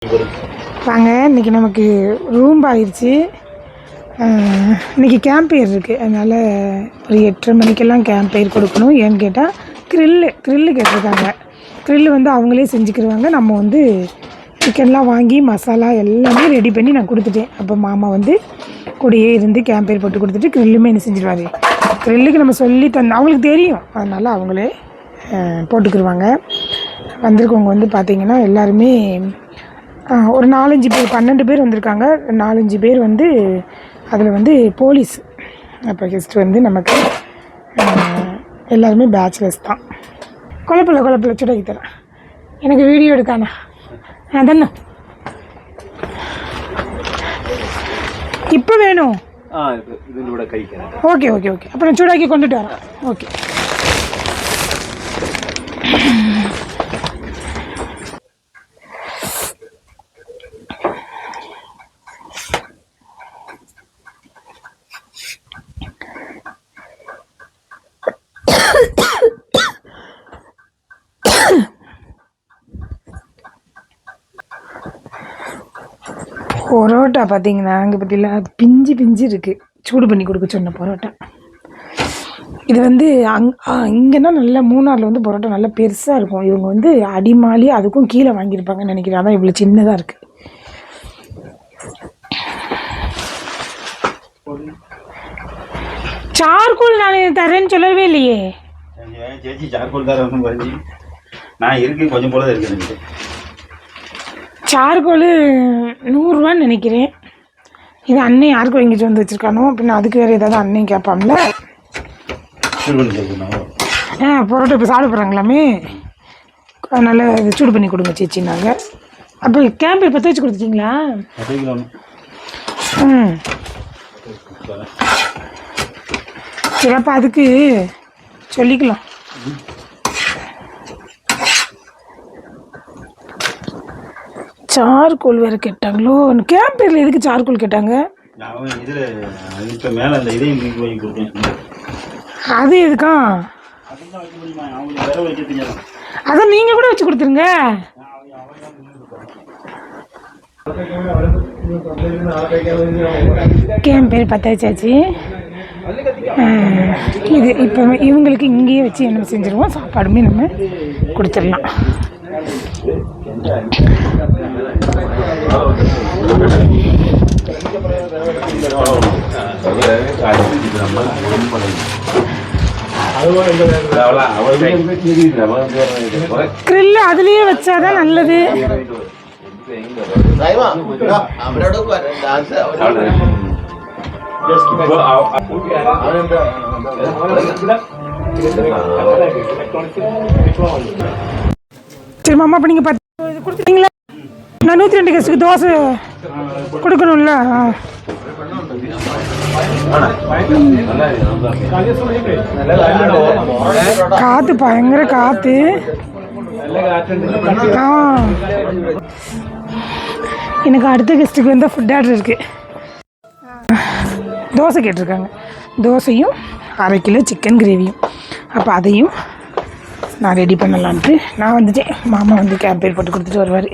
வாங்க, இன்றைக்கி நமக்கு ரூம் ஆயிடுச்சு. இன்றைக்கி கேம்பெயர் இருக்குது, அதனால் ஒரு 8:30 மணிக்கெல்லாம் கேம்பெயர் கொடுக்கணும். ஏன்னு கேட்டால் க்ரில்லு கேட்டிருக்காங்க. க்ரில்லு வந்து அவங்களே செஞ்சுக்கிடுவாங்க. நம்ம வந்து சிக்கன்லாம் வாங்கி மசாலா எல்லாமே ரெடி பண்ணி நான் கொடுத்துட்டேன். அப்போ மாமா வந்து கூடயே இருந்து கேம்பெயர் போட்டு கொடுத்துட்டு க்ரில்லுமே என்ன செஞ்சிடுவாரு. க்ரில்லுக்கு நம்ம சொல்லி அவங்களுக்கு தெரியும், அதனால் அவங்களே போட்டுக்கிடுவாங்க. வந்திருக்கவங்க வந்து பார்த்திங்கன்னா எல்லாருமே ஒரு 4-5 பேர், 12 பேர் வந்திருக்காங்க. 4-5 பேர் வந்து அதில் வந்து போலீஸ். அப்போ கெஸ்ட் வந்து நமக்கு எல்லாருமே பேச்சுலர்ஸ் தான். குழப்பில்ல சுடாக்கி தரேன். எனக்கு வீடியோ எடுக்கானா தானே இப்போ வேணும். ஓகே அப்போ நான் சூடாக்கி கொண்டுட்டு வரேன். ஓகே. பரோட்டா பார்த்தீங்கன்னா அங்கே பார்த்தீங்களா, அது பிஞ்சு இருக்குது. சூடு பண்ணி கொடுக்க சொன்ன பரோட்டா இது வந்து இங்கேனா நல்லா மூணாரில் வந்து பரோட்டா நல்லா பெருசாக இருக்கும். இவங்க வந்து அடிமாலி அதுக்கும் கீழே வாங்கியிருப்பாங்கன்னு நினைக்கிறேன். அதான் இவ்வளோ சின்னதாக இருக்குது. சார்கோல் நான் தரேன்னு சொல்லவே இல்லையே. சேச்சி சார்கோல் தரேன் குறைஞ்சி நான் இருக்கு கொஞ்சம் போல தான் இருக்கு. சார்கோல் 100 ரூபான்னு நினைக்கிறேன். இது அண்ணன் யாருக்கு வாங்கிட்டு வந்து வச்சுருக்கானோ, பின்ன அதுக்கு வேறு ஏதாவது அண்ணன் கேட்பாம்ல. பரோட்டா இப்போ சாப்பிட போகிறாங்களாமே, அதனால் இது சூடு பண்ணி கொடுங்க சேச்சின்னாங்க. அப்போ கேம்பு பற்ற வச்சு கொடுத்துட்டிங்களா? சரி, அப்போ அதுக்கு சொல்லிக்கலாம். சார்கோல் வேறு கேட்டாங்களோ? கேம்பேரில் எதுக்கு சார்கோல் கேட்டாங்க? அது எதுக்கா? அதான் நீங்கள் கூட வச்சு கொடுத்துருங்க. கேம்பேர் பற்ற வச்சாச்சு. இது இப்போ இவங்களுக்கு இங்கேயே வச்சு என்ன செஞ்சுருவோம், சாப்பாடுமே நம்ம கொடுத்துடலாம். கிரில் அதுலயே வச்சாதான் நல்லது. சரி மாமா, இப்போ நீங்கள் 10 கொடுத்துட்டீங்களா? நான் 102 கெஸ்ட்டுக்கு தோசை கொடுக்கணும்ல. காற்று பயங்கர காற்று. எனக்கு அடுத்த கெஸ்ட்டுக்கு வந்து ஃபுட் ஆர்டர் இருக்குது. தோசை கேட்டிருக்காங்க. தோசையும் 1/2 கிலோ சிக்கன் கிரேவியும். அப்போ அதையும் நான் ரெடி பண்ணலான்ட்டு நான் வந்துட்டேன். மாமா வந்து கேம்பெயின் போட்டு கொடுத்துட்டு வருவார்.